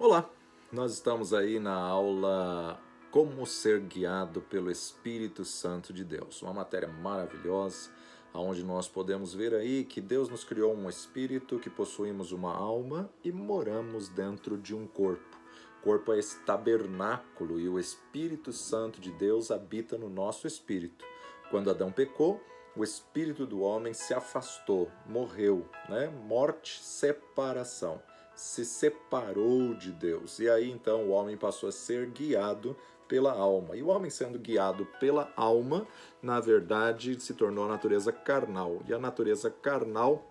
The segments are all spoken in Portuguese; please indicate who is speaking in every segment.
Speaker 1: Olá, nós estamos aí na aula Como Ser Guiado pelo Espírito Santo de Deus, uma matéria maravilhosa, onde nós podemos ver aí que Deus nos criou um espírito, que possuímos uma alma e moramos dentro de um corpo. O corpo é esse tabernáculo e o Espírito Santo de Deus habita no nosso espírito. Quando Adão pecou, o espírito do homem se afastou, morreu, né? Morte, separação. Se separou de Deus. E aí então o homem passou a ser guiado pela alma. E o homem sendo guiado pela alma, na verdade, se tornou a natureza carnal. E a natureza carnal,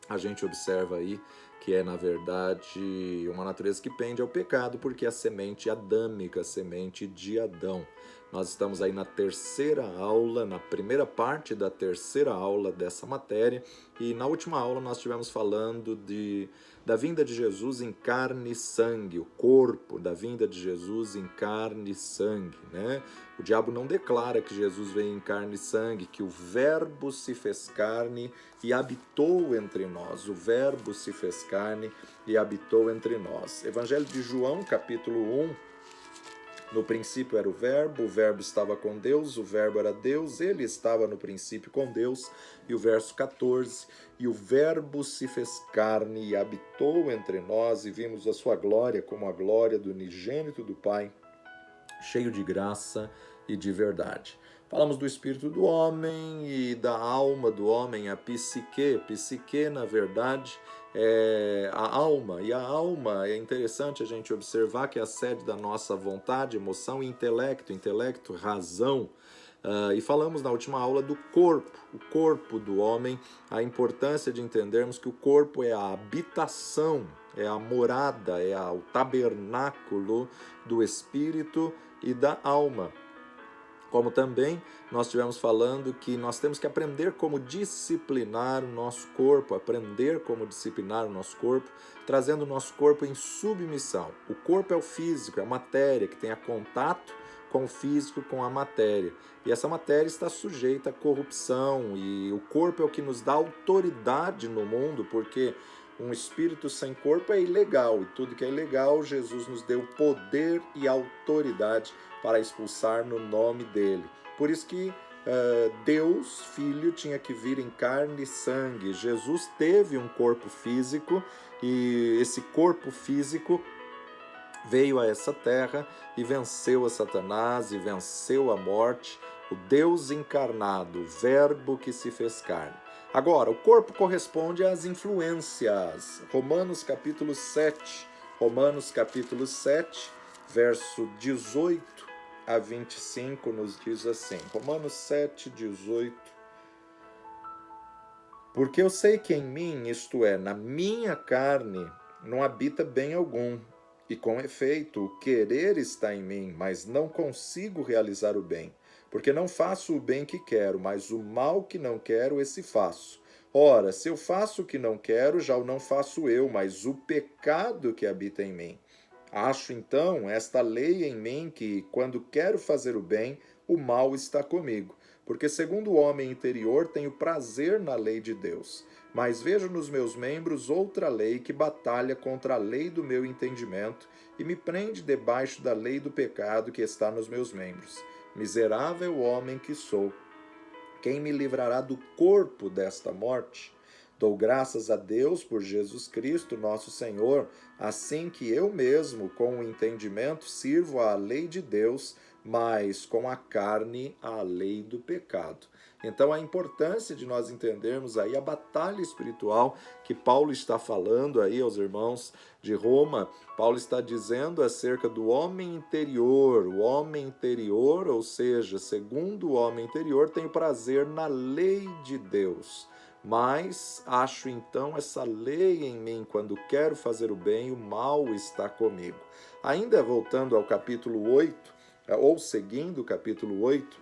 Speaker 1: a gente observa aí que é, na verdade, uma natureza que pende ao pecado, porque é a semente adâmica, a semente de Adão. Nós estamos aí na terceira aula, na primeira parte da terceira aula dessa matéria, e na última aula nós estivemos falando da vinda de Jesus em carne e sangue, o corpo da vinda de Jesus em carne e sangue, né? O diabo não declara que Jesus veio em carne e sangue, que o Verbo se fez carne e habitou entre nós. O Verbo se fez carne e habitou entre nós. Evangelho de João, capítulo 1. No princípio era o Verbo estava com Deus, o Verbo era Deus, ele estava no princípio com Deus. E o verso 14, e o Verbo se fez carne e habitou entre nós, e vimos a sua glória como a glória do unigênito do Pai, cheio de graça e de verdade. Falamos do espírito do homem e da alma do homem, a psique. Psique, na verdade, é a alma. E a alma, é interessante a gente observar que é a sede da nossa vontade, emoção e intelecto. Intelecto, razão. E falamos na última aula do corpo, o corpo do homem, a importância de entendermos que o corpo é a habitação, é a morada, é o tabernáculo do espírito e da alma. Como também nós estivemos falando que nós temos que aprender como disciplinar o nosso corpo, aprender como disciplinar o nosso corpo, trazendo o nosso corpo em submissão. O corpo é o físico, é a matéria que tem contato com o físico, com a matéria. E essa matéria está sujeita à corrupção, e o corpo é o que nos dá autoridade no mundo, porque um espírito sem corpo é ilegal, e tudo que é ilegal, Jesus nos deu poder e autoridade para expulsar no nome dele. Por isso que Deus, Filho, tinha que vir em carne e sangue. Jesus teve um corpo físico, e esse corpo físico veio a essa terra e venceu a Satanás e venceu a morte, o Deus encarnado, o Verbo que se fez carne. Agora, o corpo corresponde às influências. Romanos capítulo 7, verso 18 a 25 nos diz assim, Romanos 7, 18. Porque eu sei que em mim, isto é, na minha carne, não habita bem algum. E com efeito, o querer está em mim, mas não consigo realizar o bem. Porque não faço o bem que quero, mas o mal que não quero, esse faço. Ora, se eu faço o que não quero, já o não faço eu, mas o pecado que habita em mim. Acho então esta lei em mim que, quando quero fazer o bem, o mal está comigo. Porque segundo o homem interior tenho prazer na lei de Deus. Mas vejo nos meus membros outra lei que batalha contra a lei do meu entendimento e me prende debaixo da lei do pecado que está nos meus membros. Miserável homem que sou, quem me livrará do corpo desta morte? Dou graças a Deus por Jesus Cristo, nosso Senhor, assim que eu mesmo, com o entendimento, sirvo à lei de Deus, mas com a carne à lei do pecado. Então a importância de nós entendermos aí a batalha espiritual que Paulo está falando aí aos irmãos de Roma. Paulo está dizendo acerca do homem interior. O homem interior, ou seja, segundo o homem interior, tem prazer na lei de Deus. Mas acho então essa lei em mim, quando quero fazer o bem, o mal está comigo. Ainda voltando ao capítulo 8, ou seguindo o capítulo 8,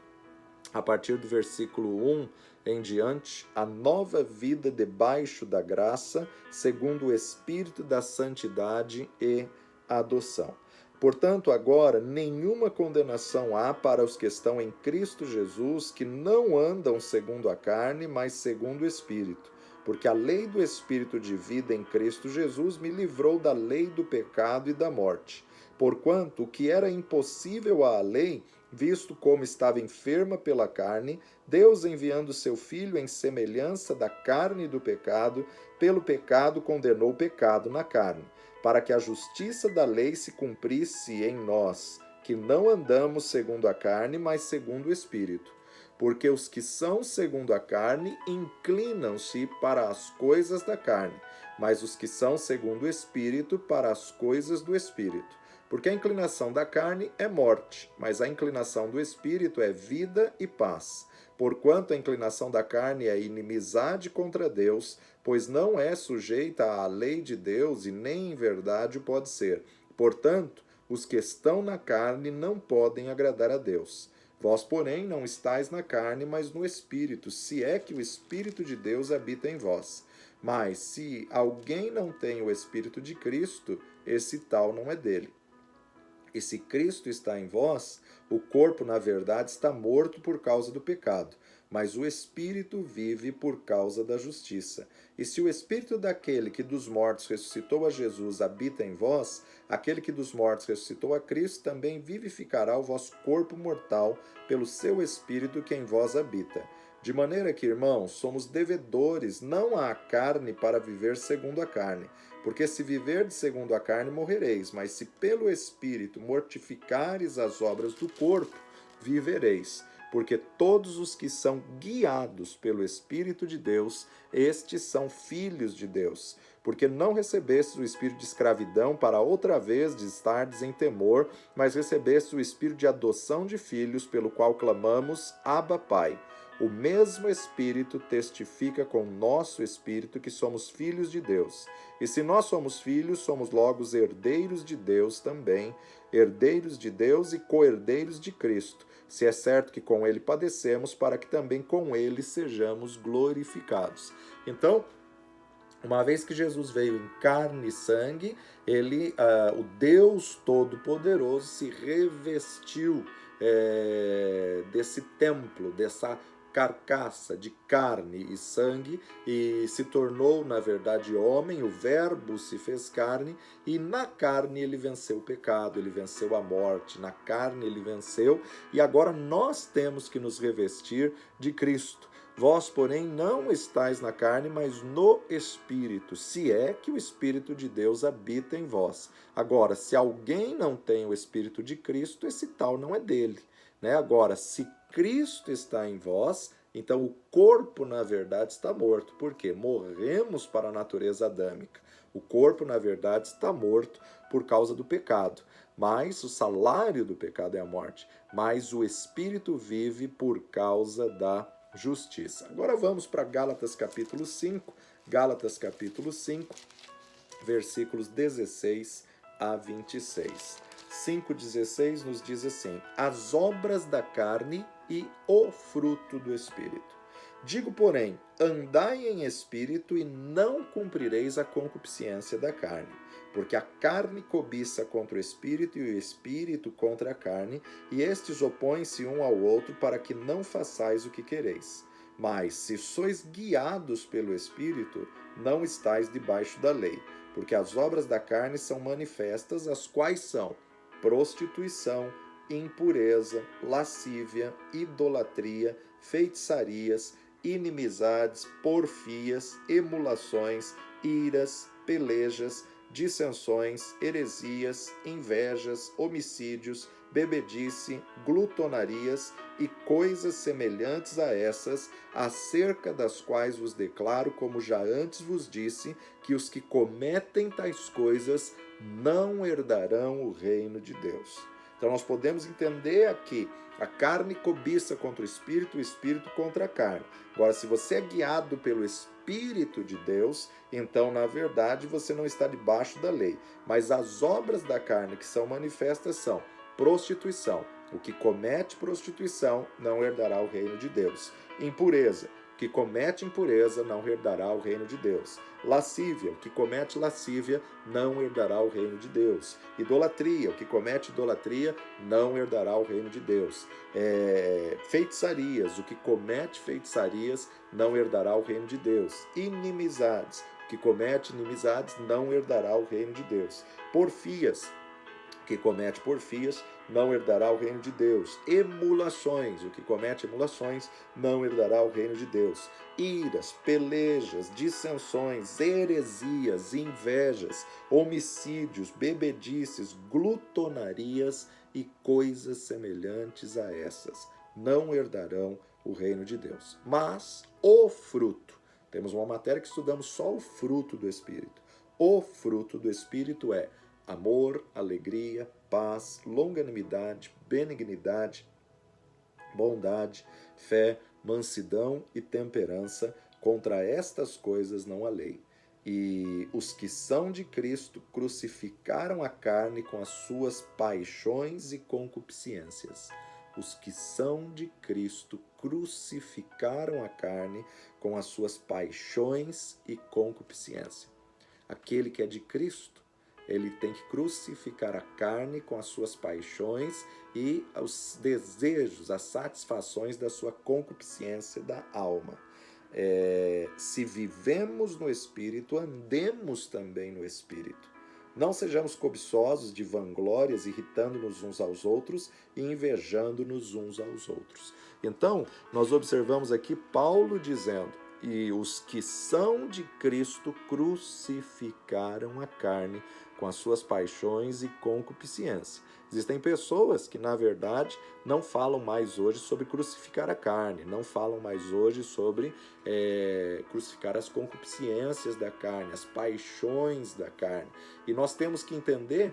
Speaker 1: a partir do versículo 1 em diante, a nova vida debaixo da graça, segundo o Espírito da santidade e adoção. Portanto, agora, nenhuma condenação há para os que estão em Cristo Jesus, que não andam segundo a carne, mas segundo o Espírito. porque a lei do Espírito de vida em Cristo Jesus me livrou da lei do pecado e da morte. Porquanto o que era impossível à lei, visto como estava enferma pela carne, Deus, enviando seu Filho em semelhança da carne do pecado, pelo pecado condenou o pecado na carne, para que a justiça da lei se cumprisse em nós, que não andamos segundo a carne, mas segundo o Espírito. Porque os que são segundo a carne inclinam-se para as coisas da carne, mas os que são segundo o Espírito para as coisas do Espírito. Porque a inclinação da carne é morte, mas a inclinação do Espírito é vida e paz. Porquanto a inclinação da carne é inimizade contra Deus, pois não é sujeita à lei de Deus e nem em verdade o pode ser. Portanto, os que estão na carne não podem agradar a Deus. Vós, porém, não estáis na carne, mas no Espírito, se é que o Espírito de Deus habita em vós. Mas, se alguém não tem o Espírito de Cristo, esse tal não é dele. E se Cristo está em vós, o corpo, na verdade, está morto por causa do pecado, mas o Espírito vive por causa da justiça. E se o Espírito daquele que dos mortos ressuscitou a Jesus habita em vós, aquele que dos mortos ressuscitou a Cristo também vivificará o vosso corpo mortal pelo seu Espírito que em vós habita. De maneira que, irmãos, somos devedores não à carne para viver segundo a carne. Porque se viverdes segundo a carne, morrereis, mas se pelo Espírito mortificares as obras do corpo, vivereis. Porque todos os que são guiados pelo Espírito de Deus, estes são filhos de Deus. Porque não recebestes o espírito de escravidão para outra vez de estardes em temor, mas recebestes o espírito de adoção de filhos, pelo qual clamamos, Abba, Pai. O mesmo Espírito testifica com o nosso Espírito que somos filhos de Deus. E se nós somos filhos, somos logo os herdeiros de Deus também, herdeiros de Deus e co-herdeiros de Cristo, se é certo que com ele padecemos, para que também com ele sejamos glorificados. Então, uma vez que Jesus veio em carne e sangue, ele, o Deus Todo-Poderoso, se revestiu desse templo, dessa carcaça de carne e sangue, e se tornou, na verdade, homem. O Verbo se fez carne, e na carne ele venceu o pecado, ele venceu a morte, na carne ele venceu, e agora nós temos que nos revestir de Cristo. Vós, porém, não estáis na carne, mas no Espírito, se é que o Espírito de Deus habita em vós. Agora, se alguém não tem o Espírito de Cristo, esse tal não é dele. Agora, se Cristo está em vós, então o corpo, na verdade, está morto. Por quê? Morremos para a natureza adâmica. O corpo, na verdade, está morto por causa do pecado. Mas o salário do pecado é a morte. Mas o Espírito vive por causa da justiça. Agora vamos para Gálatas capítulo 5. Gálatas capítulo 5, versículos 16 a 26. 5,16 nos diz assim: as obras da carne e o fruto do Espírito. Digo, porém, andai em espírito e não cumprireis a concupiscência da carne, porque a carne cobiça contra o espírito e o espírito contra a carne, e estes opõem-se um ao outro para que não façais o que quereis. Mas, se sois guiados pelo Espírito, não estáis debaixo da lei, porque as obras da carne são manifestas, as quais são prostituição, impureza, lascívia, idolatria, feitiçarias, inimizades, porfias, emulações, iras, pelejas, dissensões, heresias, invejas, homicídios, bebedice, glutonarias e coisas semelhantes a essas, acerca das quais vos declaro, como já antes vos disse, que os que cometem tais coisas não herdarão o reino de Deus. Então nós podemos entender aqui, a carne cobiça contra o espírito contra a carne. Agora, se você é guiado pelo Espírito de Deus, então, na verdade, você não está debaixo da lei. Mas as obras da carne que são manifestas são prostituição. O que comete prostituição não herdará o reino de Deus. Impureza. que comete impureza não herdará o reino de Deus. Lascívia, o que comete lascívia não herdará o reino de Deus. Idolatria, o que comete idolatria não herdará o reino de Deus. Feitiçarias, o que comete feitiçarias não herdará o reino de Deus. Inimizades, o que comete inimizades não herdará o reino de Deus. Porfias, que comete porfias não herdará o reino de Deus. Emulações, o que comete emulações não herdará o reino de Deus. Iras, pelejas, dissensões, heresias, invejas, homicídios, bebedices, glutonarias e coisas semelhantes a essas não herdarão o reino de Deus. Mas o fruto, temos uma matéria que estudamos só o fruto do Espírito. O fruto do Espírito é amor, alegria, paz, longanimidade, benignidade, bondade, fé, mansidão e temperança. Contra estas coisas não há lei. E os que são de Cristo crucificaram a carne com as suas paixões e concupiscências. Os que são de Cristo crucificaram a carne com as suas paixões e concupiscência. Aquele que é de Cristo, ele tem que crucificar a carne com as suas paixões e os desejos, as satisfações da sua concupiscência da alma. Se vivemos no Espírito, andemos também no Espírito. Não sejamos cobiçosos de vanglórias, irritando-nos uns aos outros e invejando-nos uns aos outros. Então, nós observamos aqui Paulo dizendo: e os que são de Cristo crucificaram a carne com as suas paixões e concupiscência. Existem pessoas que, na verdade, não falam mais hoje sobre crucificar a carne, não falam mais hoje sobre crucificar as concupiscências da carne, as paixões da carne. E nós temos que entender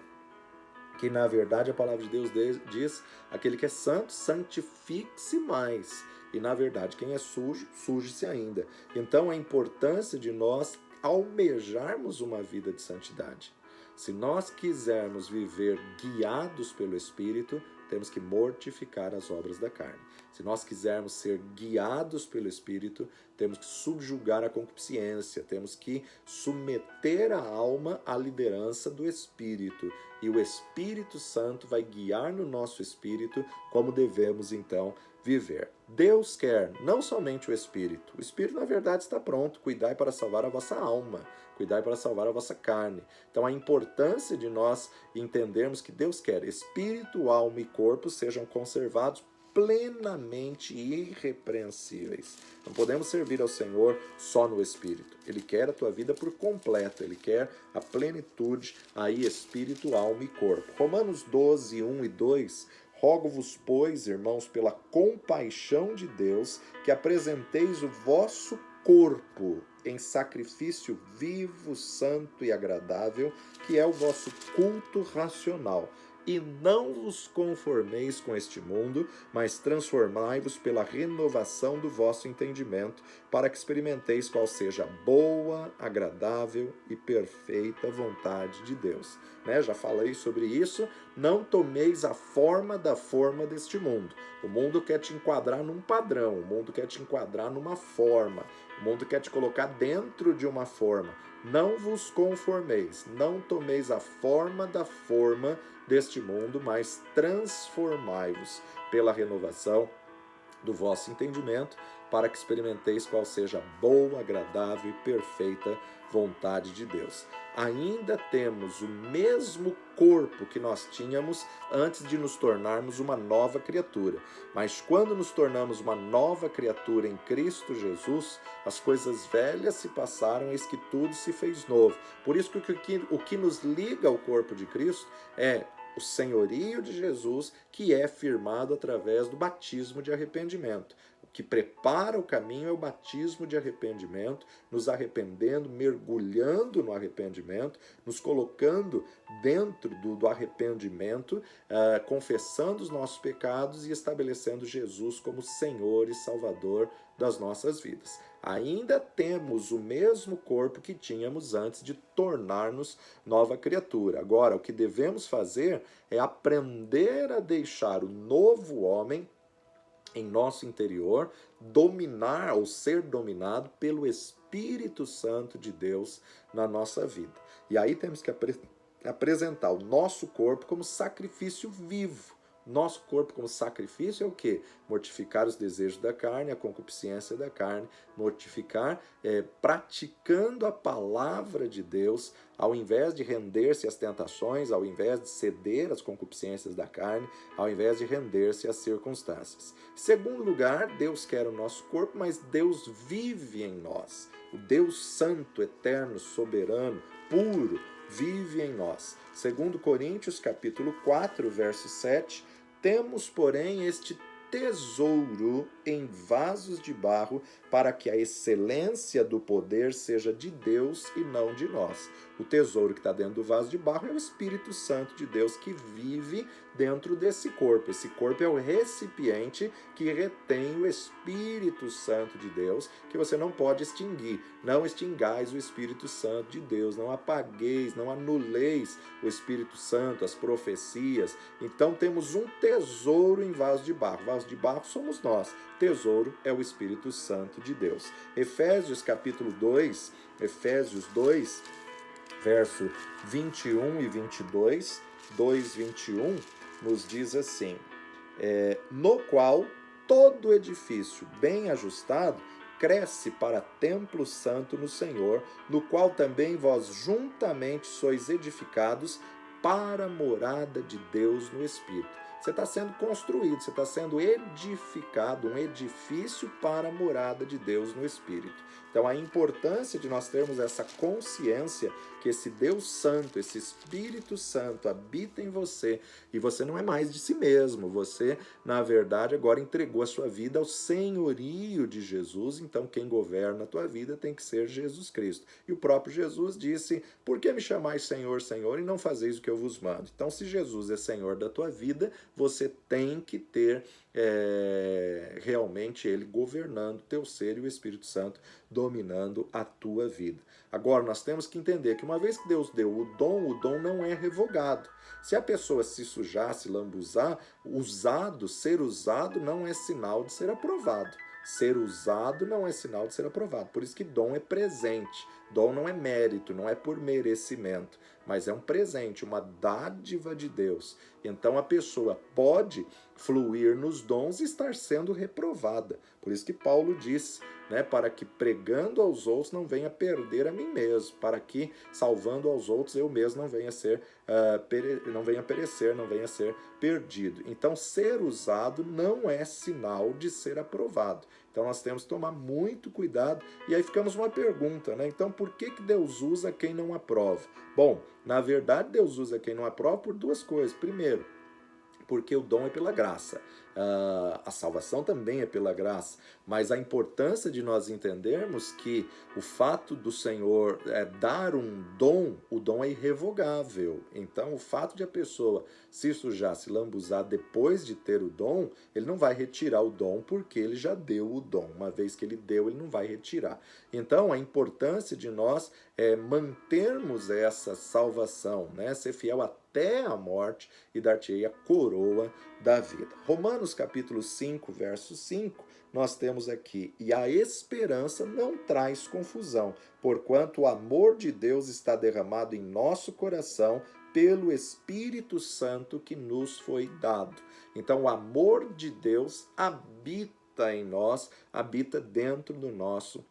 Speaker 1: que, na verdade, a palavra de Deus diz: aquele que é santo, santifique-se mais. E, na verdade, quem é sujo, suje-se ainda. Então, a importância de nós almejarmos uma vida de santidade. Se nós quisermos viver guiados pelo Espírito, temos que mortificar as obras da carne. Se nós quisermos ser guiados pelo Espírito, temos que subjugar a concupiscência, temos que submeter a alma à liderança do Espírito. E o Espírito Santo vai guiar no nosso espírito como devemos, então, viver. Deus quer não somente o Espírito. O Espírito, na verdade, está pronto. Cuidai para salvar a vossa alma. Cuidai para salvar a vossa carne. Então, a importância de nós entendermos que Deus quer espírito, alma e corpo sejam conservados plenamente irrepreensíveis. Não podemos servir ao Senhor só no Espírito. Ele quer a tua vida por completo. Ele quer a plenitude aí, espírito, alma e corpo. Romanos 12, 1 e 2... Rogo-vos, pois, irmãos, pela compaixão de Deus, que apresenteis o vosso corpo em sacrifício vivo, santo e agradável, que é o vosso culto racional. E não vos conformeis com este mundo, mas transformai-vos pela renovação do vosso entendimento, para que experimenteis qual seja a boa, agradável e perfeita vontade de Deus. Já falei sobre isso. Não tomeis a forma da forma deste mundo. O mundo quer te enquadrar num padrão, o mundo quer te enquadrar numa forma, o mundo quer te colocar dentro de uma forma. Não vos conformeis, não tomeis a forma da forma deste mundo, mas transformai-vos pela renovação do vosso entendimento, para que experimenteis qual seja a boa, agradável e perfeita vontade de Deus. Ainda temos o mesmo corpo que nós tínhamos antes de nos tornarmos uma nova criatura. Mas quando nos tornamos uma nova criatura em Cristo Jesus, as coisas velhas se passaram, eis que tudo se fez novo. Por isso que o que nos liga ao corpo de Cristo é o senhorio de Jesus, que é firmado através do batismo de arrependimento. O que prepara o caminho é o batismo de arrependimento, nos arrependendo, mergulhando no arrependimento, nos colocando dentro do arrependimento, confessando os nossos pecados e estabelecendo Jesus como Senhor e Salvador das nossas vidas. Ainda temos o mesmo corpo que tínhamos antes de tornar-nos nova criatura. Agora, o que devemos fazer é aprender a deixar o novo homem em nosso interior, dominar ou ser dominado pelo Espírito Santo de Deus na nossa vida. E aí temos que apresentar o nosso corpo como sacrifício vivo. Nosso corpo como sacrifício é o quê? Mortificar os desejos da carne, a concupiscência da carne, mortificar, praticando a palavra de Deus, ao invés de render-se às tentações, ao invés de ceder às concupiscências da carne, ao invés de render-se às circunstâncias. Segundo lugar, Deus quer o nosso corpo, mas Deus vive em nós. O Deus santo, eterno, soberano, puro, vive em nós. Segundo Coríntios, capítulo 4, verso 7, temos, porém, este tesouro em vasos de barro, para que a excelência do poder seja de Deus e não de nós. O tesouro que está dentro do vaso de barro é o Espírito Santo de Deus que vive dentro desse corpo. Esse corpo é o recipiente que retém o Espírito Santo de Deus, que você não pode extinguir. Não extingais o Espírito Santo de Deus, não apagueis, não anuleis o Espírito Santo, as profecias. Então temos um tesouro em vaso de barro. Vaso de barro somos nós. Tesouro é o Espírito Santo de Deus. Efésios capítulo 2, Efésios 2, verso 21 e 22, 2, 21, nos diz assim, no qual todo edifício bem ajustado cresce para templo santo no Senhor, no qual também vós juntamente sois edificados para a morada de Deus no Espírito. Você está sendo construído, você está sendo edificado, um edifício para a morada de Deus no Espírito. Então, a importância de nós termos essa consciência que esse Deus Santo, esse Espírito Santo habita em você e você não é mais de si mesmo. Você, na verdade, agora entregou a sua vida ao senhorio de Jesus. Então, quem governa a tua vida tem que ser Jesus Cristo. E o próprio Jesus disse, por que me chamais Senhor, Senhor, e não fazeis o que eu vos mando? Então, se Jesus é Senhor da tua vida, você tem que ter realmente Ele governando teu ser e o Espírito Santo dominando a tua vida. Agora, nós temos que entender que uma vez que Deus deu o dom não é revogado. Se a pessoa se sujar, se lambuzar, ser usado não é sinal de ser aprovado. Ser usado não é sinal de ser aprovado. Por isso que dom é presente. Dom não é mérito, não é por merecimento, mas é um presente, uma dádiva de Deus. Então a pessoa pode fluir nos dons e estar sendo reprovada. Por isso que Paulo disse, para que pregando aos outros não venha perder a mim mesmo, para que salvando aos outros eu mesmo não venha não venha perecer, não venha ser perdido. Então ser usado não é sinal de ser aprovado. Então nós temos que tomar muito cuidado. E aí ficamos uma pergunta, Então por que Deus usa quem não aprova? Bom, na verdade Deus usa quem não aprova por duas coisas. Primeiro, porque o dom é pela graça. A salvação também é pela graça, mas a importância de nós entendermos que o fato do Senhor dar um dom, o dom é irrevogável. Então, o fato de a pessoa se sujar, se lambuzar depois de ter o dom, ele não vai retirar o dom porque ele já deu o dom. Uma vez que ele deu, ele não vai retirar. Então, a importância de nós mantermos essa salvação, ser fiel até a morte e dar-te-ei a coroa da vida. Romanos capítulo 5, verso 5, nós temos aqui, e a esperança não traz confusão, porquanto o amor de Deus está derramado em nosso coração pelo Espírito Santo que nos foi dado. Então, o amor de Deus habita em nós, habita dentro do nosso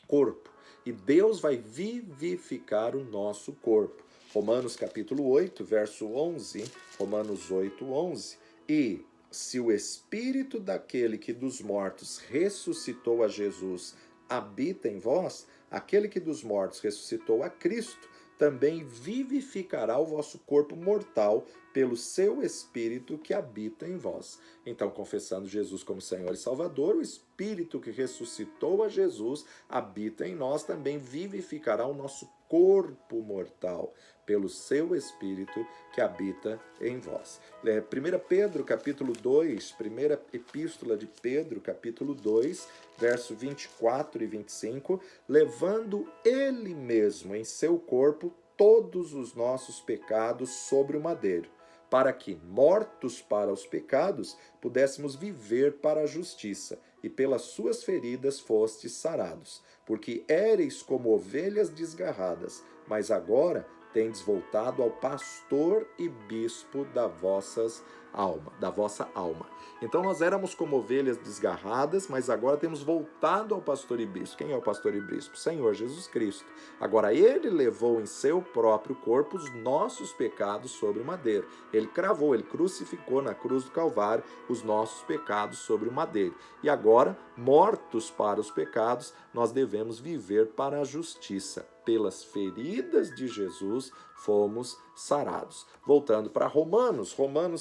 Speaker 1: corpo. E Deus vai vivificar o nosso corpo. Romanos capítulo 8, verso 11, Romanos 8, 11. E se o Espírito daquele que dos mortos ressuscitou a Jesus habita em vós, aquele que dos mortos ressuscitou a Cristo, também vivificará o vosso corpo mortal pelo seu Espírito que habita em vós. Então, confessando Jesus como Senhor e Salvador, o Espírito que ressuscitou a Jesus habita em nós, também vivificará o nosso corpo mortal pelo seu Espírito que habita em vós. 1 Pedro, capítulo 2, primeira epístola de Pedro, capítulo 2, verso 24 e 25, levando ele mesmo em seu corpo todos os nossos pecados sobre o madeiro, para que, mortos para os pecados, pudéssemos viver para a justiça, e pelas suas feridas fostes sarados. Porque éreis como ovelhas desgarradas, mas agora tendes voltado ao pastor e bispo da vossa alma. Então nós éramos como ovelhas desgarradas, mas agora temos voltado ao pastor e bispo. Quem é o pastor e bispo? Senhor Jesus Cristo. Agora ele levou em seu próprio corpo os nossos pecados sobre o madeiro. Ele cravou, ele crucificou na cruz do Calvário os nossos pecados sobre o madeiro. E agora, mortos para os pecados, nós devemos viver para a justiça. Pelas feridas de Jesus fomos sarados. Voltando para Romanos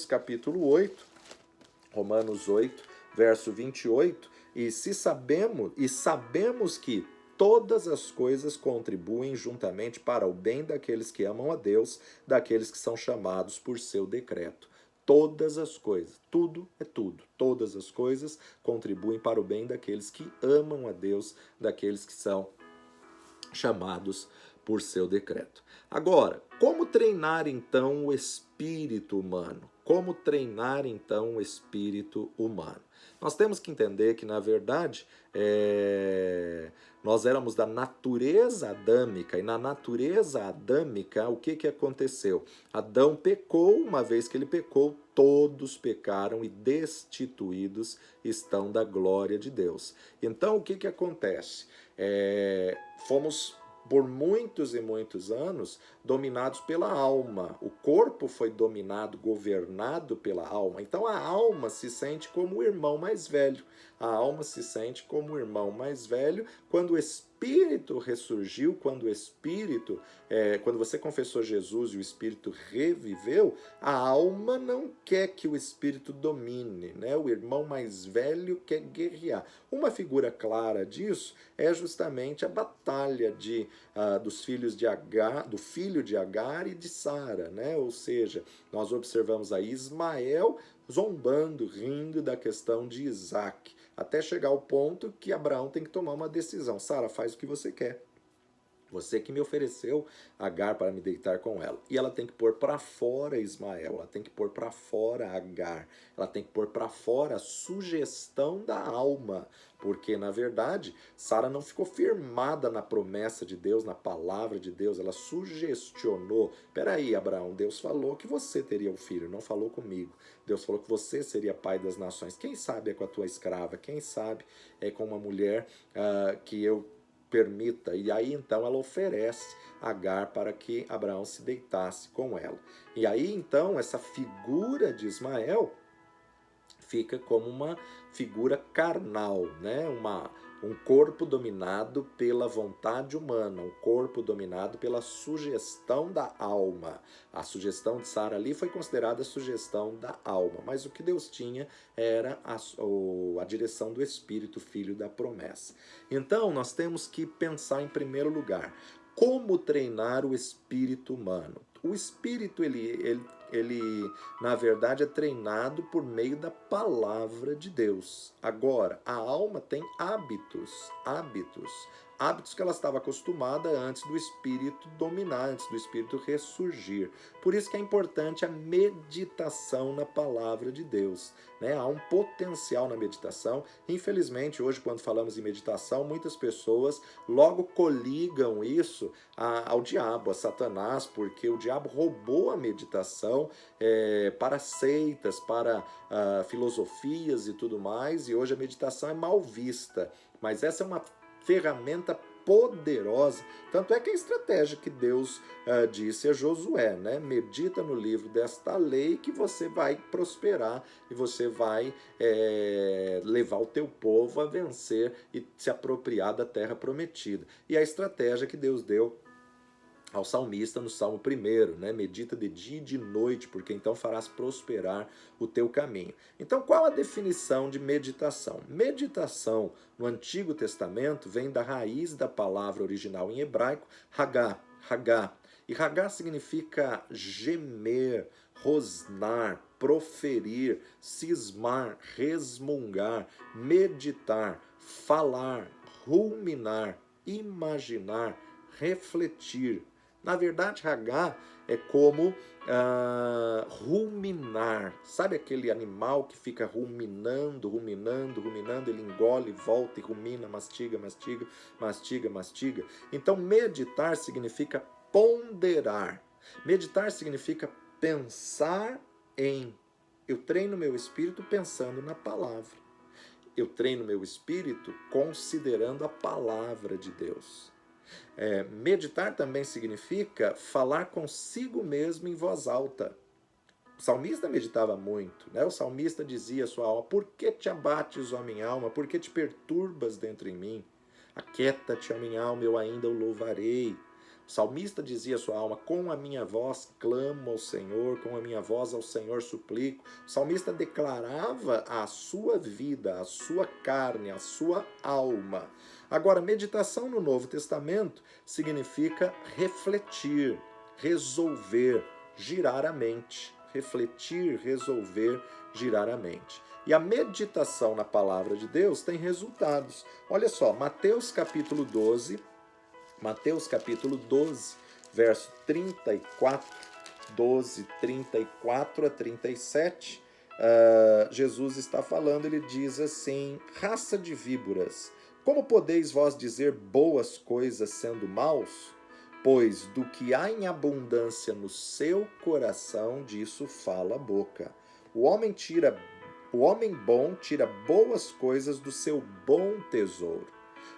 Speaker 1: capítulo 8, Romanos 8, verso 28, e sabemos que todas as coisas contribuem juntamente para o bem daqueles que amam a Deus, daqueles que são chamados por seu decreto. Todas as coisas, tudo é tudo. Todas as coisas contribuem para o bem daqueles que amam a Deus, daqueles que são chamados por seu decreto. Agora, como treinar então o espírito humano? Como treinar então o espírito humano? Nós temos que entender que, na verdade, nós éramos da natureza adâmica, e na natureza adâmica, o que aconteceu? Adão pecou, uma vez que ele pecou, todos pecaram e destituídos estão da glória de Deus. Então, o que acontece? Fomos por muitos e muitos anos dominados pela alma. O corpo foi dominado, governado pela alma. Então a alma se sente como o irmão mais velho. A alma se sente como o irmão mais velho quando o Espírito ressurgiu, quando o Espírito, quando você confessou Jesus e o Espírito reviveu, a alma não quer que o Espírito domine, né? O irmão mais velho quer guerrear. Uma figura clara disso é justamente a batalha dos filhos de Agar, do filho de Agar e de Sara, né? Ou seja, nós observamos aí Ismael zombando, rindo da questão de Isaac, até chegar ao ponto que Abraão tem que tomar uma decisão. Sara, faz o que você quer. Você que me ofereceu Agar para me deitar com ela. E ela tem que pôr para fora Ismael, ela tem que pôr para fora Agar, ela tem que pôr para fora a sugestão da alma. Porque, na verdade, Sara não ficou firmada na promessa de Deus, na palavra de Deus, ela sugestionou. Peraí, Abraão, Deus falou que você teria um filho, não falou comigo. Deus falou que você seria pai das nações. Quem sabe é com a tua escrava, quem sabe é com uma mulher que eu permita. E aí então ela oferece Agar para que Abraão se deitasse com ela. E aí então essa figura de Ismael fica como uma figura carnal, né? Um corpo dominado pela vontade humana, um corpo dominado pela sugestão da alma. A sugestão de Sara ali foi considerada a sugestão da alma, mas o que Deus tinha era a direção do Espírito, filho da promessa. Então, nós temos que pensar em primeiro lugar, como treinar o espírito humano. O espírito, ele na verdade é treinado por meio da palavra de Deus. Agora, a alma tem hábitos que ela estava acostumada antes do espírito dominar, antes do espírito ressurgir. Por isso que é importante a meditação na palavra de Deus, né? Há um potencial na meditação. Infelizmente, hoje, quando falamos em meditação, muitas pessoas logo coligam isso ao diabo, a Satanás, porque o diabo roubou a meditação para seitas, para filosofias e tudo mais, e hoje a meditação é mal vista. Mas essa é uma ferramenta poderosa, tanto é que a estratégia que Deus disse a Josué, né? Medita no livro desta lei que você vai prosperar e você vai levar o teu povo a vencer e se apropriar da terra prometida. E a estratégia que Deus deu ao salmista no Salmo 1, né? Medita de dia e de noite, porque então farás prosperar o teu caminho. Então, qual a definição de meditação? Meditação no Antigo Testamento vem da raiz da palavra original em hebraico, hagá. E hagá significa gemer, rosnar, proferir, cismar, resmungar, meditar, falar, ruminar, imaginar, refletir. Na verdade, Hagá é como ruminar. Sabe aquele animal que fica ruminando, ruminando, ruminando, ele engole, volta e rumina, mastiga, mastiga, mastiga, mastiga. Então, meditar significa ponderar. Meditar significa pensar em. Eu treino meu espírito pensando na palavra. Eu treino meu espírito considerando a palavra de Deus. Meditar também significa falar consigo mesmo em voz alta. O salmista meditava muito, né? O salmista dizia à sua alma: por que te abates, ó minha alma? Por que te perturbas dentro em mim? Aquieta-te, ó minha alma, eu ainda o louvarei. O salmista dizia à sua alma: com a minha voz clamo ao Senhor, com a minha voz ao Senhor suplico. O salmista declarava a sua vida, a sua carne, a sua alma. Agora, meditação no Novo Testamento significa refletir, resolver, girar a mente. Refletir, resolver, girar a mente. E a meditação na palavra de Deus tem resultados. Olha só, Mateus capítulo 12, verso 34, 12, 34 a 37, Jesus está falando, ele diz assim: raça de víboras, como podeis vós dizer boas coisas sendo maus? Pois do que há em abundância no seu coração, disso fala a boca. O homem bom tira boas coisas do seu bom tesouro.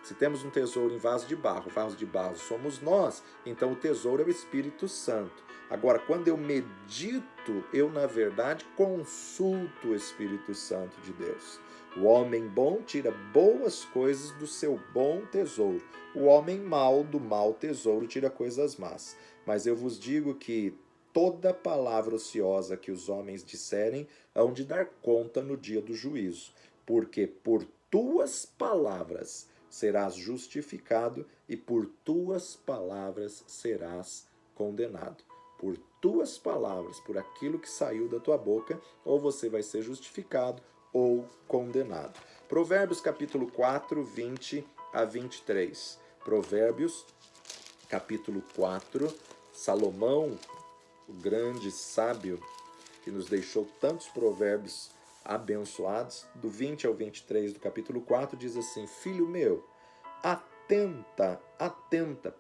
Speaker 1: Se temos um tesouro em vaso de barro somos nós, então o tesouro é o Espírito Santo. Agora, quando eu medito, eu na verdade consulto o Espírito Santo de Deus. O homem bom tira boas coisas do seu bom tesouro. O homem mau do mau tesouro tira coisas más. Mas eu vos digo que toda palavra ociosa que os homens disserem hão de dar conta no dia do juízo. Porque por tuas palavras serás justificado e por tuas palavras serás condenado. Por tuas palavras, por aquilo que saiu da tua boca, ou você vai ser justificado ou condenado. Provérbios capítulo 4, 20 a 23. Provérbios capítulo 4, Salomão, o grande sábio que nos deixou tantos provérbios abençoados, do 20 ao 23 do capítulo 4, diz assim: filho meu, atenta,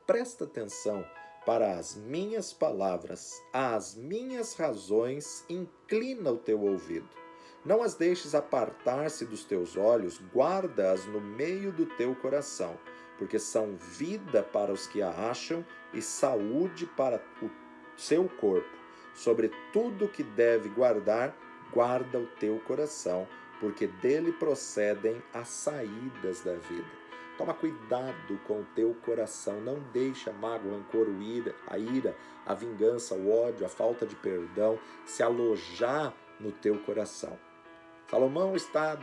Speaker 1: presta atenção para as minhas palavras, às minhas razões, inclina o teu ouvido. Não as deixes apartar-se dos teus olhos, guarda-as no meio do teu coração, porque são vida para os que a acham e saúde para o seu corpo. Sobre tudo que deve guardar, guarda o teu coração, porque dele procedem as saídas da vida. Toma cuidado com o teu coração, não deixa a mágoa, o rancor, a ira, a vingança, o ódio, a falta de perdão se alojar no teu coração. Salomão está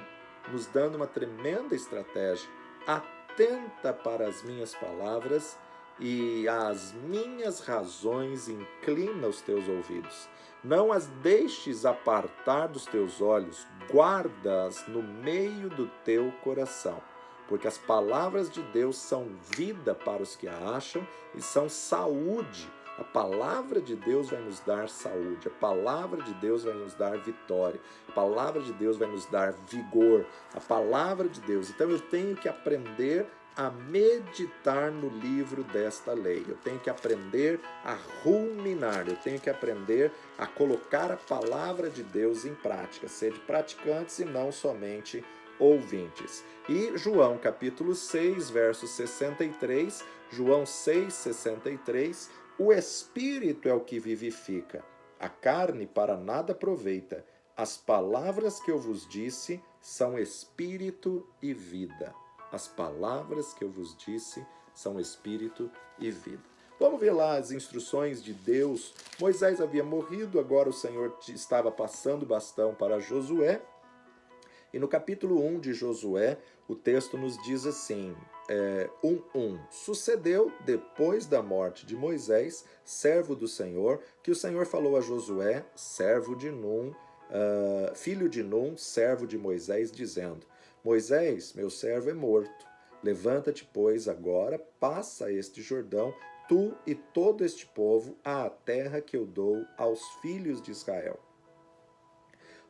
Speaker 1: nos dando uma tremenda estratégia. Atenta para as minhas palavras e às minhas razões inclina os teus ouvidos. Não as deixes apartar dos teus olhos, guarda-as no meio do teu coração. Porque as palavras de Deus são vida para os que a acham e são saúde. A palavra de Deus vai nos dar saúde, a palavra de Deus vai nos dar vitória, a palavra de Deus vai nos dar vigor, a palavra de Deus. Então eu tenho que aprender a meditar no livro desta lei, eu tenho que aprender a ruminar, eu tenho que aprender a colocar a palavra de Deus em prática, ser de praticantes e não somente ouvintes. E João capítulo 6, verso 63, João 6, 63, o Espírito é o que vivifica, a carne para nada aproveita. As palavras que eu vos disse são Espírito e vida. As palavras que eu vos disse são Espírito e vida. Vamos ver lá as instruções de Deus. Moisés havia morrido, agora o Senhor estava passando o bastão para Josué. E no capítulo 1 de Josué, o texto nos diz assim, 1:1. Sucedeu, depois da morte de Moisés, servo do Senhor, que o Senhor falou a Josué, servo de Num, filho de Num, servo de Moisés, dizendo: Moisés, meu servo é morto. Levanta-te, pois, agora, passa este Jordão, tu e todo este povo à terra que eu dou aos filhos de Israel.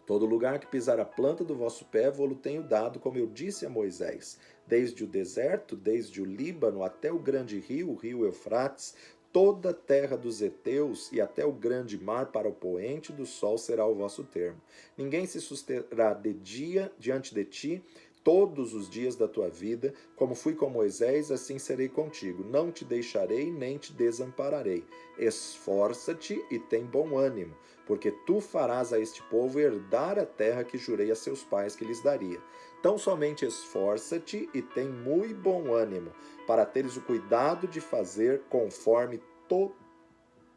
Speaker 1: Todo lugar que pisar a planta do vosso pé, vou-lo tenho dado, como eu disse a Moisés, desde o deserto, desde o Líbano até o grande rio, o rio Eufrates, toda a terra dos heteus e até o grande mar para o poente do sol será o vosso termo. Ninguém se susterá de dia diante de ti, todos os dias da tua vida, como fui com Moisés, assim serei contigo. Não te deixarei, nem te desampararei. Esforça-te e tem bom ânimo, porque tu farás a este povo herdar a terra que jurei a seus pais que lhes daria. Tão somente esforça-te e tem muito bom ânimo, para teres o cuidado de fazer conforme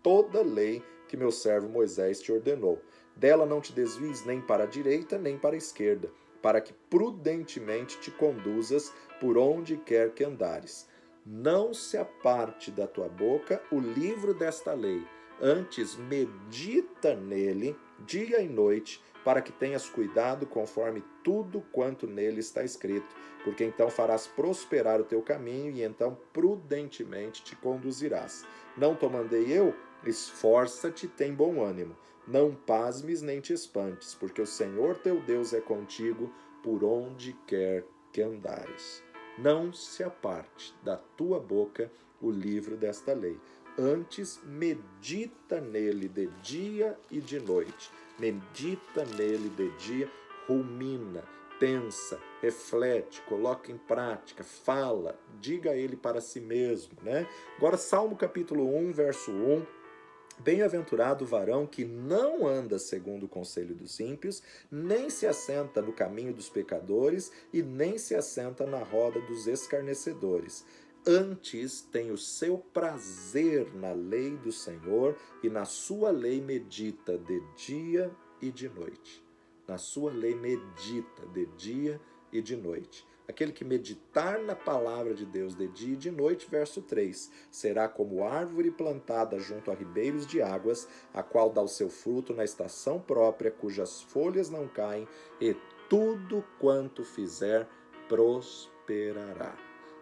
Speaker 1: toda a lei que meu servo Moisés te ordenou. Dela não te desvies nem para a direita, nem para a esquerda, para que prudentemente te conduzas por onde quer que andares. Não se aparte da tua boca o livro desta lei, antes medita nele dia e noite, para que tenhas cuidado conforme tudo quanto nele está escrito, porque então farás prosperar o teu caminho e então prudentemente te conduzirás. Não te mandei eu? Esforça-te, tem bom ânimo. Não pasmes nem te espantes, porque o Senhor teu Deus é contigo por onde quer que andares. Não se aparte da tua boca o livro desta lei. Antes, medita nele de dia e de noite. Medita nele de dia, rumina, pensa, reflete, coloca em prática, fala, diga ele para si mesmo, né? Agora, Salmo capítulo 1, verso 1. Bem-aventurado o varão que não anda segundo o conselho dos ímpios, nem se assenta no caminho dos pecadores e nem se assenta na roda dos escarnecedores. Antes tem o seu prazer na lei do Senhor e na sua lei medita de dia e de noite. Na sua lei medita de dia e de noite. Aquele que meditar na palavra de Deus de dia e de noite, verso 3, será como árvore plantada junto a ribeiros de águas, a qual dá o seu fruto na estação própria, cujas folhas não caem, e tudo quanto fizer prosperará.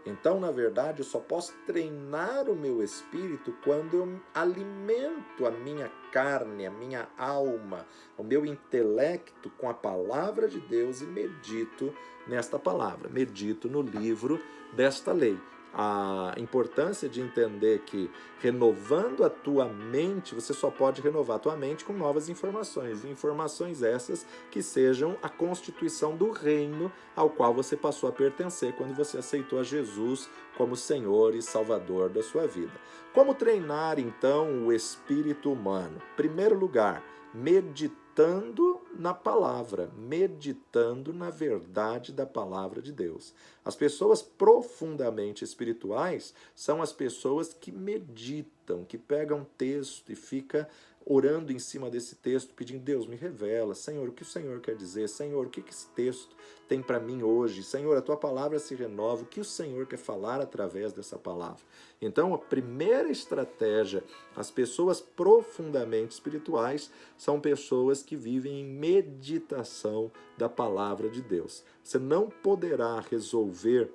Speaker 1: Então, na verdade, eu só posso treinar o meu espírito quando eu alimento a minha carne, a minha alma, o meu intelecto com a palavra de Deus e medito nesta palavra, medito no livro desta lei. A importância de entender que renovando a tua mente, você só pode renovar a tua mente com novas informações, informações essas que sejam a constituição do reino ao qual você passou a pertencer quando você aceitou a Jesus como Senhor e Salvador da sua vida. Como treinar então o espírito humano? Primeiro lugar, meditando na palavra, meditando na verdade da palavra de Deus. As pessoas profundamente espirituais são as pessoas que meditam, que pegam texto e fica orando em cima desse texto, pedindo: Deus, me revela, Senhor, o que o Senhor quer dizer? Senhor, o que esse texto tem para mim hoje? Senhor, a tua palavra se renova, o que o Senhor quer falar através dessa palavra? Então, a primeira estratégia, as pessoas profundamente espirituais são pessoas que vivem em meditação da palavra de Deus. Você não poderá resolver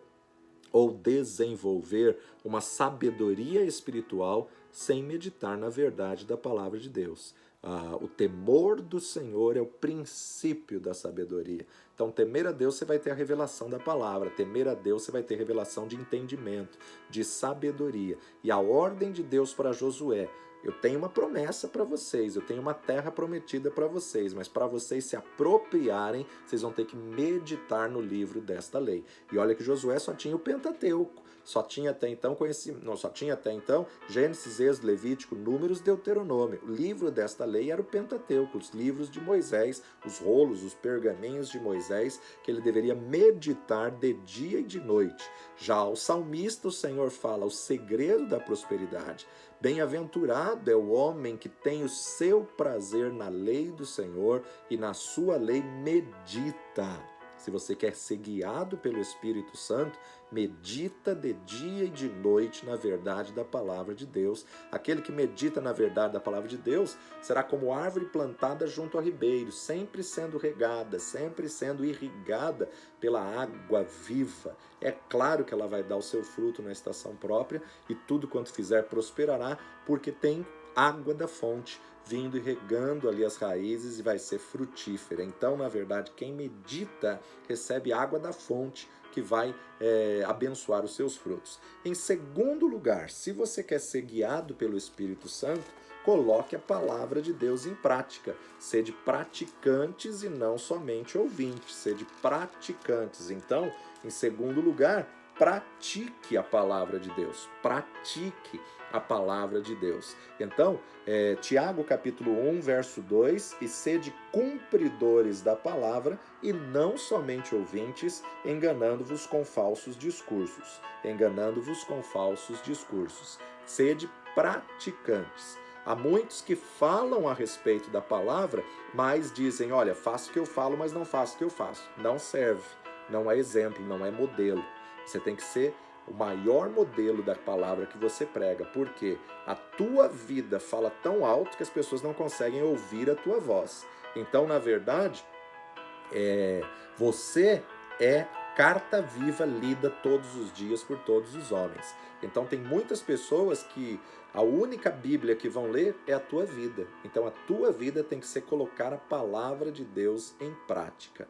Speaker 1: ou desenvolver uma sabedoria espiritual sem meditar na verdade da palavra de Deus. O temor do Senhor é o princípio da sabedoria. Então, temer a Deus, você vai ter a revelação da palavra. Temer a Deus, você vai ter revelação de entendimento, de sabedoria. E a ordem de Deus para Josué: eu tenho uma promessa para vocês, eu tenho uma terra prometida para vocês, mas para vocês se apropriarem, vocês vão ter que meditar no livro desta lei. E olha que Josué só tinha o Pentateuco, só tinha até então Gênesis, Êxodo, Levítico, Números, Deuteronômio. O livro desta lei era o Pentateuco, os livros de Moisés, os rolos, os pergaminhos de Moisés, que ele deveria meditar de dia e de noite. Já ao salmista, o Senhor fala o segredo da prosperidade. Bem-aventurado é o homem que tem o seu prazer na lei do Senhor e na sua lei medita. Se você quer ser guiado pelo Espírito Santo, medita de dia e de noite na verdade da palavra de Deus. Aquele que medita na verdade da palavra de Deus será como árvore plantada junto a ribeiro, sempre sendo regada, sempre sendo irrigada pela água viva. É claro que ela vai dar o seu fruto na estação própria e tudo quanto fizer prosperará, porque tem água da fonte vindo e regando ali as raízes e vai ser frutífera. Então, na verdade, quem medita recebe água da fonte que vai abençoar os seus frutos. Em segundo lugar, se você quer ser guiado pelo Espírito Santo, coloque a palavra de Deus em prática. Sede praticantes e não somente ouvintes. Sede praticantes. Então, em segundo lugar, pratique a palavra de Deus. Pratique a palavra de Deus. Então, Tiago capítulo 1, verso 2, e sede cumpridores da palavra e não somente ouvintes, enganando-vos com falsos discursos. Enganando-vos com falsos discursos. Sede praticantes. Há muitos que falam a respeito da palavra, mas dizem, olha, faço o que eu falo, mas não faço o que eu faço. Não serve, não é exemplo, não é modelo. Você tem que ser o maior modelo da palavra que você prega, porque a tua vida fala tão alto que as pessoas não conseguem ouvir a tua voz. Então, na verdade, você é carta viva lida todos os dias por todos os homens. Então tem muitas pessoas que a única Bíblia que vão ler é a tua vida. Então a tua vida tem que ser colocar a palavra de Deus em prática.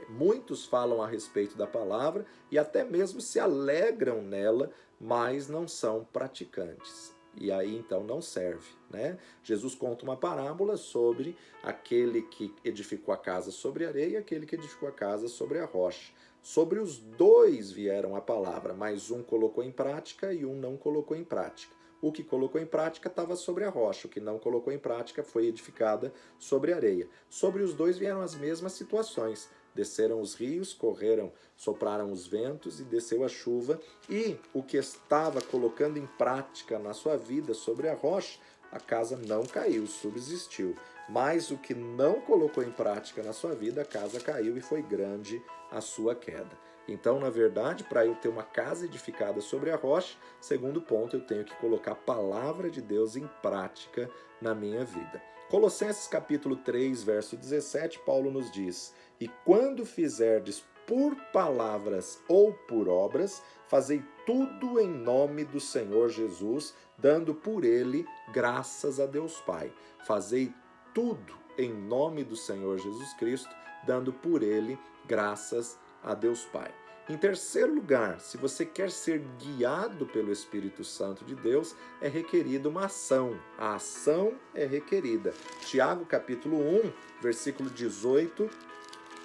Speaker 1: Muitos falam a respeito da palavra e até mesmo se alegram nela, mas não são praticantes. E aí então não serve, né? Jesus conta uma parábola sobre aquele que edificou a casa sobre a areia e aquele que edificou a casa sobre a rocha. Sobre os dois vieram a palavra, mas um colocou em prática e um não colocou em prática. O que colocou em prática estava sobre a rocha, o que não colocou em prática foi edificada sobre a areia. Sobre os dois vieram as mesmas situações. Desceram os rios, correram, sopraram os ventos e desceu a chuva. E o que estava colocando em prática na sua vida sobre a rocha, a casa não caiu, subsistiu. Mas o que não colocou em prática na sua vida, a casa caiu e foi grande a sua queda. Então, na verdade, para eu ter uma casa edificada sobre a rocha, segundo ponto, eu tenho que colocar a palavra de Deus em prática na minha vida. Colossenses capítulo 3, verso 17, Paulo nos diz: e quando fizerdes por palavras ou por obras, fazei tudo em nome do Senhor Jesus, dando por ele graças a Deus Pai. Fazei tudo em nome do Senhor Jesus Cristo, dando por ele graças a Deus Pai. Em terceiro lugar, se você quer ser guiado pelo Espírito Santo de Deus, é requerida uma ação. A ação é requerida. Tiago capítulo 1, versículo 18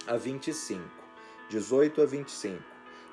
Speaker 1: a 25. 18 a 25.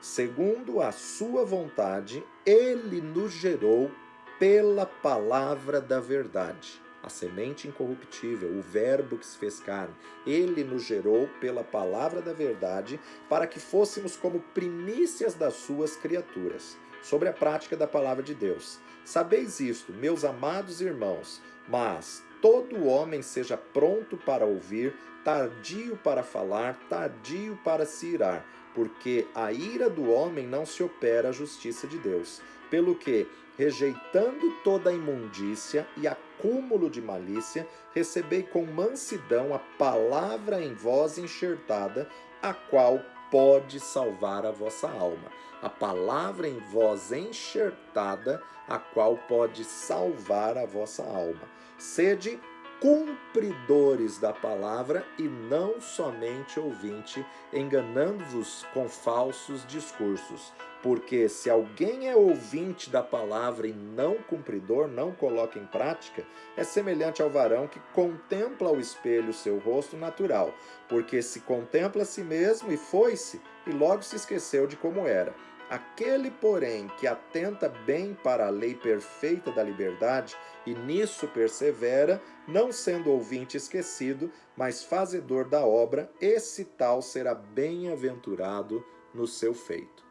Speaker 1: Segundo a sua vontade, ele nos gerou pela palavra da verdade. A semente incorruptível, o verbo que se fez carne, ele nos gerou pela palavra da verdade para que fôssemos como primícias das suas criaturas. Sobre a prática da palavra de Deus. Sabeis isto, meus amados irmãos, mas todo homem seja pronto para ouvir, tardio para falar, tardio para se irar, porque a ira do homem não se opera à justiça de Deus. Pelo que, rejeitando toda a imundícia e acúmulo de malícia, recebei com mansidão a palavra em vós enxertada, a qual pode salvar a vossa alma. A palavra em vós enxertada, a qual pode salvar a vossa alma. Sede cumpridores da palavra e não somente ouvinte, enganando-vos com falsos discursos. Porque se alguém é ouvinte da palavra e não cumpridor, não coloca em prática, é semelhante ao varão que contempla ao espelho o seu rosto natural, porque se contempla a si mesmo e foi-se, e logo se esqueceu de como era. Aquele, porém, que atenta bem para a lei perfeita da liberdade e nisso persevera, não sendo ouvinte esquecido, mas fazedor da obra, esse tal será bem-aventurado no seu feito.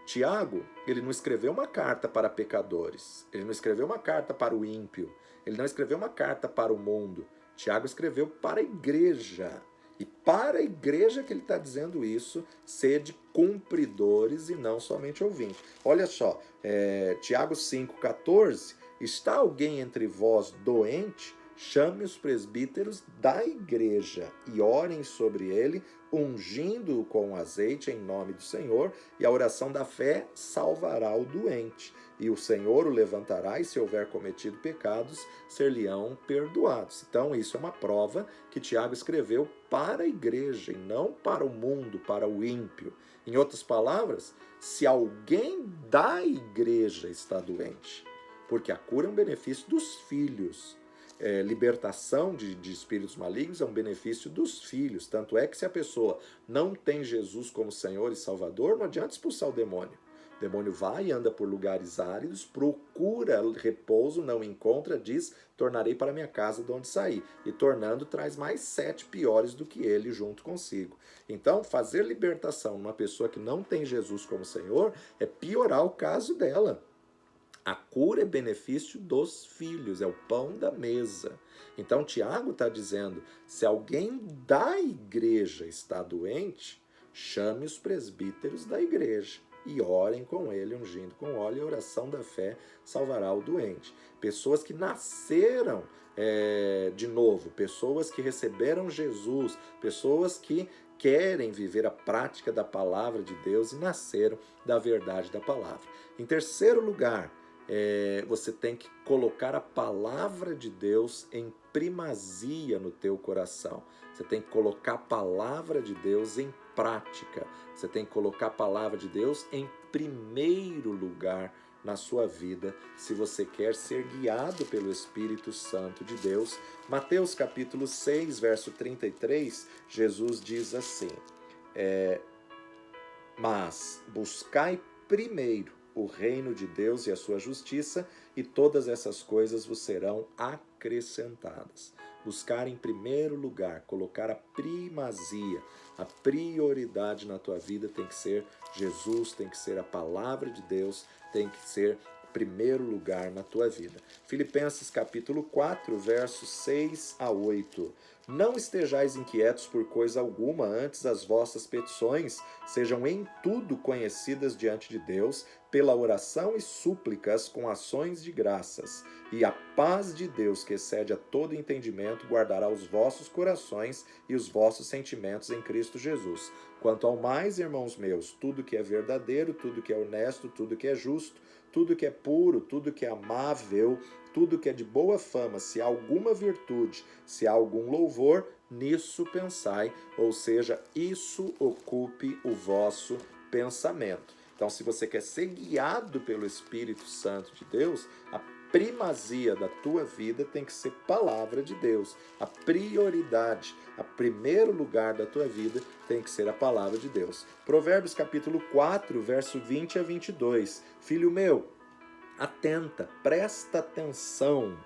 Speaker 1: Tiago, ele não escreveu uma carta para pecadores, ele não escreveu uma carta para o ímpio, ele não escreveu uma carta para o mundo. Tiago escreveu para a igreja. E para a igreja que ele está dizendo isso, sede cumpridores e não somente ouvintes. Olha só, Tiago 5,14, está alguém entre vós doente? Chame os presbíteros da igreja e orem sobre ele, ungindo-o com azeite em nome do Senhor, e a oração da fé salvará o doente. E o Senhor o levantará, e se houver cometido pecados, ser-lhe-ão perdoados. Então, isso é uma prova que Tiago escreveu para a igreja e não para o mundo, para o ímpio. Em outras palavras, se alguém da igreja está doente, porque a cura é um benefício dos filhos, libertação de espíritos malignos é um benefício dos filhos. Tanto é que se a pessoa não tem Jesus como Senhor e Salvador, não adianta expulsar o demônio. O demônio vai e anda por lugares áridos, procura repouso, não encontra, diz, tornarei para minha casa de onde saí. E tornando, traz mais 7 piores do que ele junto consigo. Então, fazer libertação numa pessoa que não tem Jesus como Senhor é piorar o caso dela. A cura é benefício dos filhos, é o pão da mesa. Então, Tiago está dizendo, se alguém da igreja está doente, chame os presbíteros da igreja e orem com ele, ungindo com óleo, e a oração da fé salvará o doente. Pessoas que nasceram de novo, pessoas que receberam Jesus, pessoas que querem viver a prática da palavra de Deus e nasceram da verdade da palavra. Em terceiro lugar, você tem que colocar a palavra de Deus em primazia no teu coração. Você tem que colocar a palavra de Deus em prática. Você tem que colocar a palavra de Deus em primeiro lugar na sua vida, se você quer ser guiado pelo Espírito Santo de Deus. Mateus capítulo 6, verso 33, Jesus diz assim, mas buscai primeiro o reino de Deus e a sua justiça, e todas essas coisas vos serão acrescentadas. Buscar em primeiro lugar, colocar a primazia, a prioridade na tua vida tem que ser Jesus, tem que ser a palavra de Deus, tem que ser primeiro lugar na tua vida. Filipenses capítulo 4, versos 6 a 8. Não estejais inquietos por coisa alguma, antes as vossas petições sejam em tudo conhecidas diante de Deus, pela oração e súplicas com ações de graças. E a paz de Deus, que excede a todo entendimento, guardará os vossos corações e os vossos sentimentos em Cristo Jesus. Quanto ao mais, irmãos meus, tudo que é verdadeiro, tudo que é honesto, tudo que é justo, tudo que é puro, tudo que é amável, tudo que é de boa fama, se há alguma virtude, se há algum louvor, nisso pensai, ou seja, isso ocupe o vosso pensamento. Então, se você quer ser guiado pelo Espírito Santo de Deus, a primazia da tua vida tem que ser palavra de Deus. A prioridade, a primeiro lugar da tua vida tem que ser a palavra de Deus. Provérbios capítulo 4, verso 20 a 22. Filho meu, atenta, presta atenção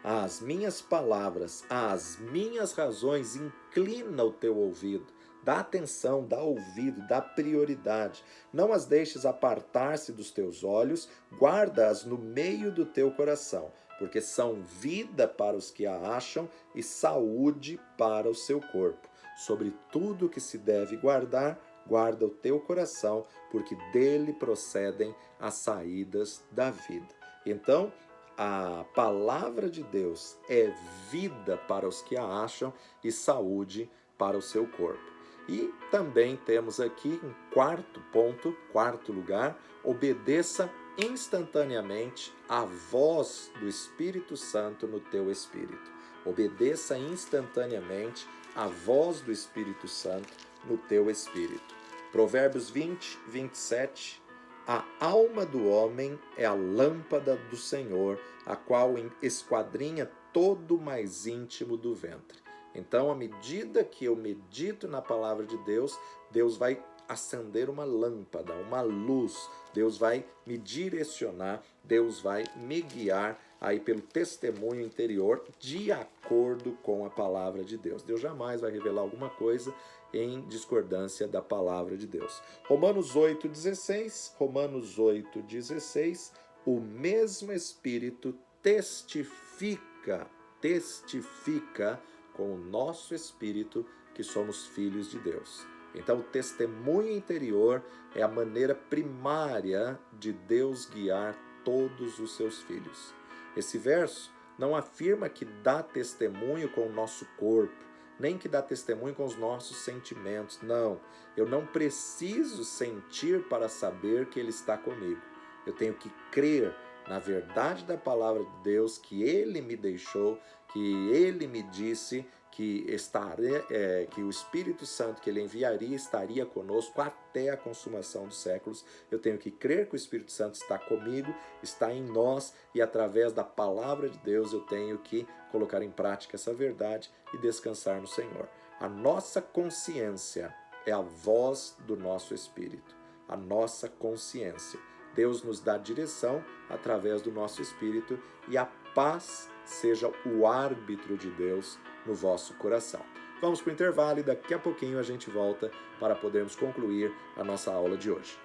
Speaker 1: às minhas palavras, às minhas razões, inclina o teu ouvido. Dá atenção, dá ouvido, dá prioridade. Não as deixes apartar-se dos teus olhos, guarda-as no meio do teu coração, porque são vida para os que a acham e saúde para o seu corpo. Sobre tudo que se deve guardar, guarda o teu coração, porque dele procedem as saídas da vida. Então, a palavra de Deus é vida para os que a acham e saúde para o seu corpo. E também temos aqui um quarto ponto, quarto lugar, obedeça instantaneamente à voz do Espírito Santo no teu espírito. Obedeça instantaneamente à voz do Espírito Santo no teu espírito. Provérbios 20, 27. A alma do homem é a lâmpada do Senhor, a qual esquadrinha todo o mais íntimo do ventre. Então, à medida que eu medito na palavra de Deus, Deus vai acender uma lâmpada, uma luz. Deus vai me direcionar, Deus vai me guiar aí pelo testemunho interior de acordo com a palavra de Deus. Deus jamais vai revelar alguma coisa em discordância da palavra de Deus. Romanos 8,16, o mesmo Espírito testifica com o nosso espírito que somos filhos de Deus. Então, o testemunho interior é a maneira primária de Deus guiar todos os seus filhos. Esse verso não afirma que dá testemunho com o nosso corpo, nem que dá testemunho com os nossos sentimentos. Não, eu não preciso sentir para saber que Ele está comigo. Eu tenho que crer na verdade da palavra de Deus, que Ele me deixou, que Ele me disse que que o Espírito Santo que Ele enviaria estaria conosco até a consumação dos séculos. Eu tenho que crer que o Espírito Santo está comigo, está em nós, e através da palavra de Deus eu tenho que colocar em prática essa verdade e descansar no Senhor. A nossa consciência é a voz do nosso espírito, a nossa consciência. Deus nos dá direção através do nosso espírito, e a paz seja o árbitro de Deus no vosso coração. Vamos para o intervalo e daqui a pouquinho a gente volta para podermos concluir a nossa aula de hoje.